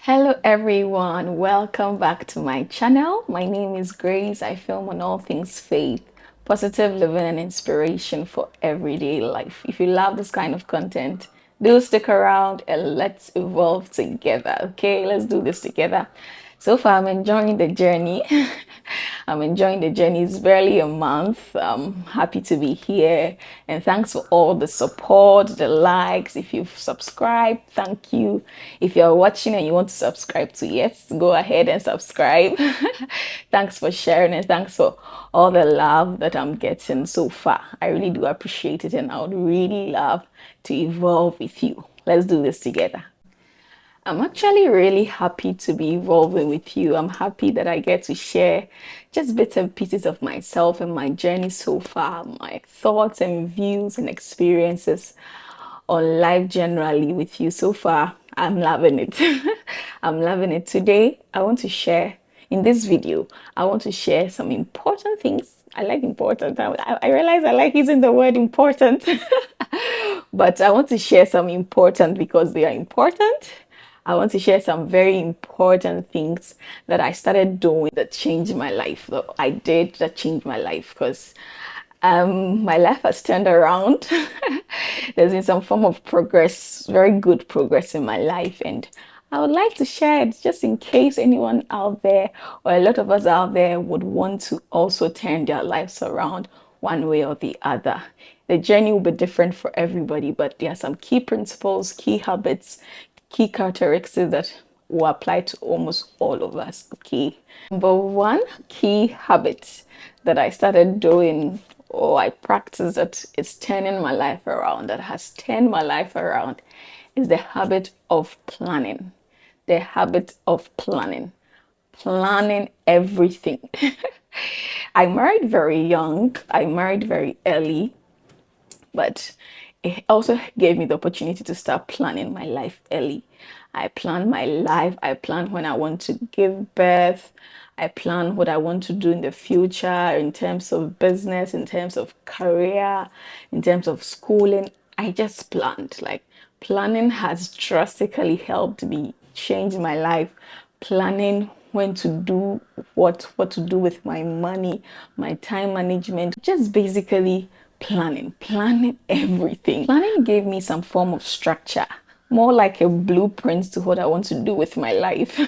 Hello everyone, welcome back to my channel. My name is Grace. I film on all things faith, positive living and inspiration for everyday life. If you love this kind of content, do stick around and let's evolve together. Okay, let's do this together. So far, I'm enjoying the journey. I'm enjoying the journey. It's barely a month. I'm happy to be here. And thanks for all the support, the likes. If you've subscribed, thank you. If you're watching and you want to subscribe to, yes, go ahead and subscribe. Thanks for sharing and thanks for all the love that I'm getting so far. I really do appreciate it and I would really love to evolve with you. Let's do this together. I'm actually really happy to be evolving with you. I'm happy that I get to share just bits and pieces of myself and my journey so far, my thoughts and views and experiences on life generally with you so far. I'm loving it. I'm loving it. Today, I want to share in this video, I want to share some important things. I like important. I realize I like using the word important, but I want to share some important because they are important. I want to share some very important things that I started doing that changed my life. That I did that changed my life because my life has turned around. There's been some form of progress, very good progress in my life, and I would like to share it just in case anyone out there or a lot of us out there would want to also turn their lives around one way or the other. The journey will be different for everybody, but there are some key principles, key habits, key characteristics that will apply to almost all of us. Okay. Number one key habit that I started doing or I practice that is turning my life around, that has turned my life around, is the habit of planning. The habit of planning. Planning everything. I married very young. I married very early, but it also gave me the opportunity to start planning my life early. I plan my life. I plan when I want to give birth. I plan what I want to do in the future in terms of business, in terms of career, in terms of schooling. I just planned. Like planning has drastically helped me change my life. Planning when to do what to do with my money, my time management, just basically planning everything. Planning gave me some form of structure, more like a blueprint to what I want to do with my life.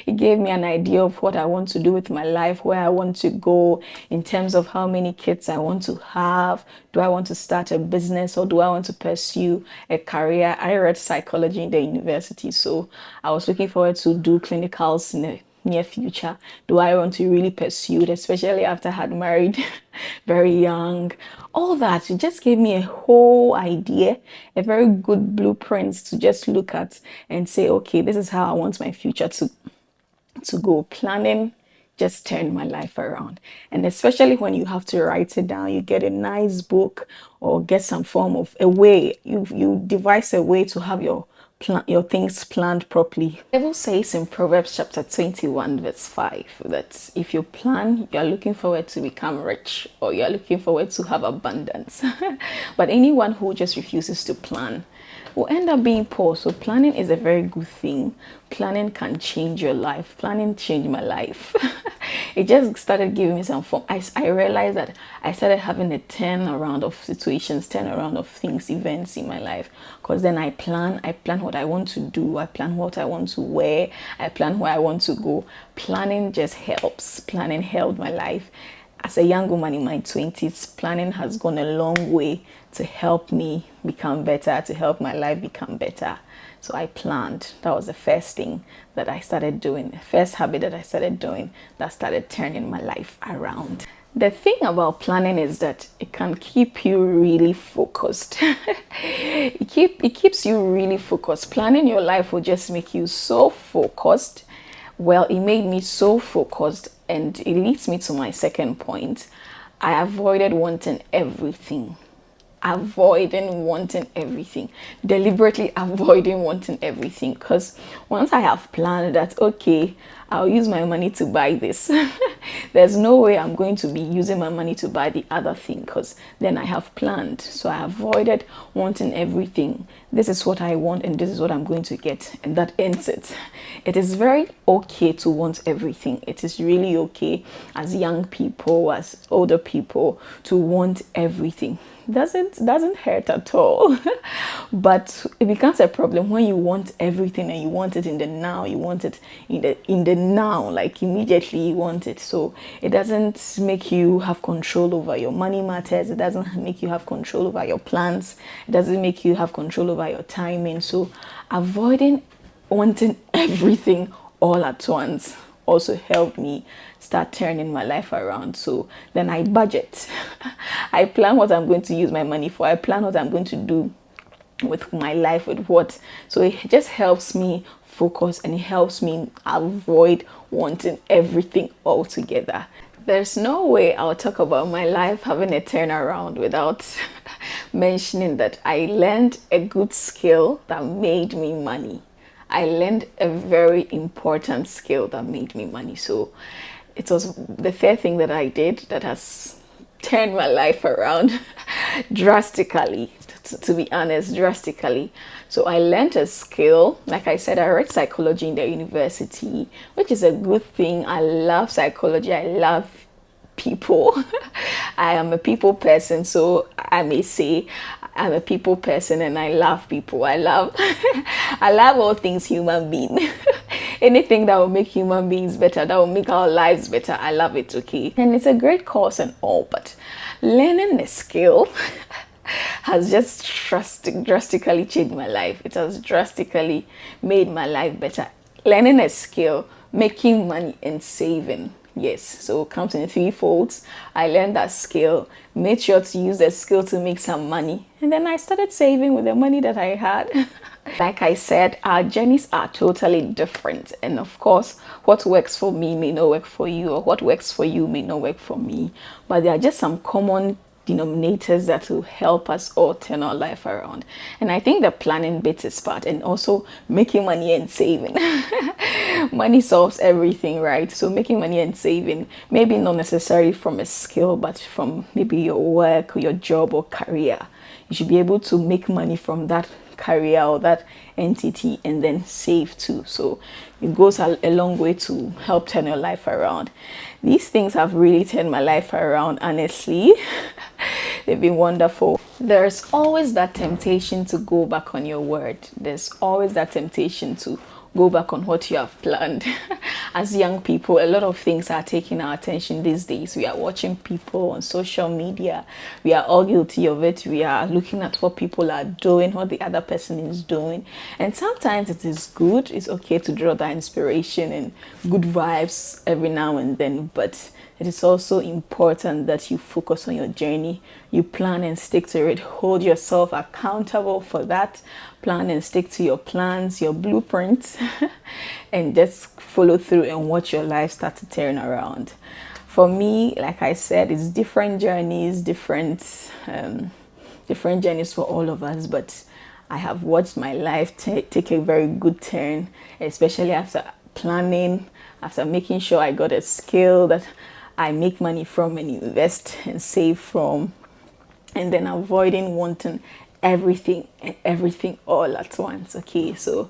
It gave me an idea of what I want to do with my life, where I want to go in terms of how many kids I want to have. Do I want to start a business or do I want to pursue a career? I read psychology in the university, so I was looking forward to do clinicals in the near future. Do I want to really pursue it, especially after I had married very young? All that, it just gave me a whole idea, a very good blueprint to just look at and say, okay, this is how I want my future to go. Planning just turned my life around. And especially when you have to write it down, you get a nice book or get some form of a way, you devise a way to have your things planned properly. The Bible says in Proverbs chapter 21 verse 5 that if you plan, you're looking forward to become rich or you're looking forward to have abundance. But anyone who just refuses to plan will end up being poor. So planning is a very good thing. Planning can change your life. Planning changed my life. It just started giving me some form. I realized that I started having a turn around of situations, turn around of things, events in my life. Because then I plan what I want to do, I plan what I want to wear, I plan where I want to go. Planning just helps. Planning held my life. As a young woman in my 20s, planning has gone a long way to help me become better, to help my life become better. So I planned. That was the first thing that I started doing, the first habit that I started doing that started turning my life around. The thing about planning is that it can keep you really focused. It keeps you really focused. Planning your life will just make you so focused. Well, it made me so focused, and it leads me to my second point. I avoided wanting everything. Avoiding wanting everything, deliberately avoiding wanting everything, because once I have planned that, okay, I'll use my money to buy this, There's no way I'm going to be using my money to buy the other thing, because then I have planned. So I avoided wanting everything. This is what I want and this is what I'm going to get, and that ends it. It is very okay to want everything. It is really okay as young people, as older people, to want everything. Doesn't hurt at all. But it becomes a problem when you want everything and you want it in the now. You want it in the now, like immediately you want it. So it doesn't make you have control over your money matters. It doesn't make you have control over your plans. It doesn't make you have control over your timing. So avoiding wanting everything all at once also helped me start turning my life around. So then I budget. I plan what I'm going to use my money for. I plan what I'm going to do with my life, with what. So it just helps me focus, and it helps me avoid wanting everything all together. There's no way I'll talk about my life having a turnaround without mentioning that I learned a good skill that made me money. I learned a very important skill that made me money. So it was the third thing that I did that has turned my life around drastically, to be honest, drastically. So I learned a skill. Like I said, I read psychology in the university, which is a good thing. I love psychology. I love people. I am a people person, so I may say I'm a people person, and I love people. I love I love all things human being. Anything that will make human beings better, that will make our lives better, I love it. Okay, and it's a great course and all, but learning a skill has just drastically changed my life. It has drastically made my life better. Learning a skill, making money and saving. Yes, so it comes in three folds. I learned that skill, made sure to use that skill to make some money, and then I started saving with the money that I had. Like I said, our journeys are totally different, and of course, what works for me may not work for you, or what works for you may not work for me, but there are just some common denominators that will help us all turn our life around. And I think the planning bit is part, and also making money and saving. Money solves everything, right? So making money and saving, maybe not necessarily from a skill, but from maybe your work or your job or career. You should be able to make money from that career or that entity, and then save too. So it goes a long way to help turn your life around. These things have really turned my life around, honestly. They've been wonderful. There's always that temptation to go back on your word. There's always that temptation to go back on what you have planned. As young people, a lot of things are taking our attention these days. We are watching people on social media. We are all guilty of it. We are looking at what people are doing, what the other person is doing. And sometimes it is good. It's okay to draw that inspiration and good vibes every now and then. But it is also important that you focus on your journey. You plan and stick to it. Hold yourself accountable for that. Plan and stick to your plans, your blueprints, and just follow through and watch your life start to turn around. For me, like I said, it's different journeys, different journeys for all of us, but I have watched my life take a very good turn, especially after planning, after making sure I got a skill that I make money from and invest and save from, and then avoiding wanting everything and everything all at once. Okay, so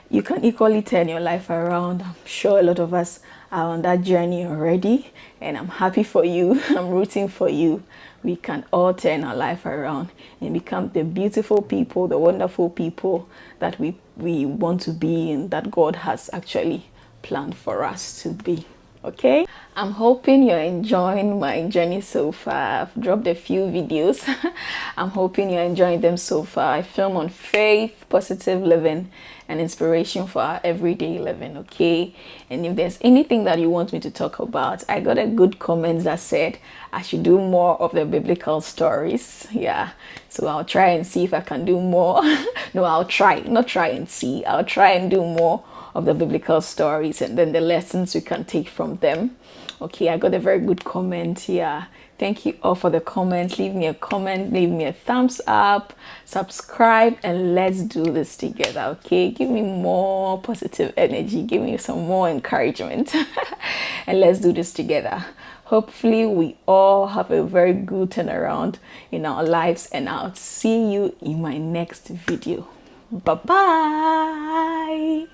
you can equally turn your life around. I'm sure a lot of us are on that journey already, and I'm happy for you. I'm rooting for you. We can all turn our life around and become the beautiful people, the wonderful people that we want to be, and that God has actually planned for us to be. Okay, I'm hoping you're enjoying my journey so far. I've dropped a few videos. I'm hoping you're enjoying them so far. I film on faith, positive living, and inspiration for our everyday living. Okay, and if there's anything that you want me to talk about, I got a good comment that said I should do more of the biblical stories. Yeah, so I'll try and see if I can do more. No, I'll try, not try and see. I'll try and do more of the biblical stories, and then the lessons we can take from them. Okay, I got a very good comment here. Thank you all for the comments. Leave me a comment, leave me a thumbs up, subscribe, and let's do this together. Okay, give me more positive energy, give me some more encouragement, and let's do this together. Hopefully, we all have a very good turnaround in our lives, and I'll see you in my next video. Bye bye.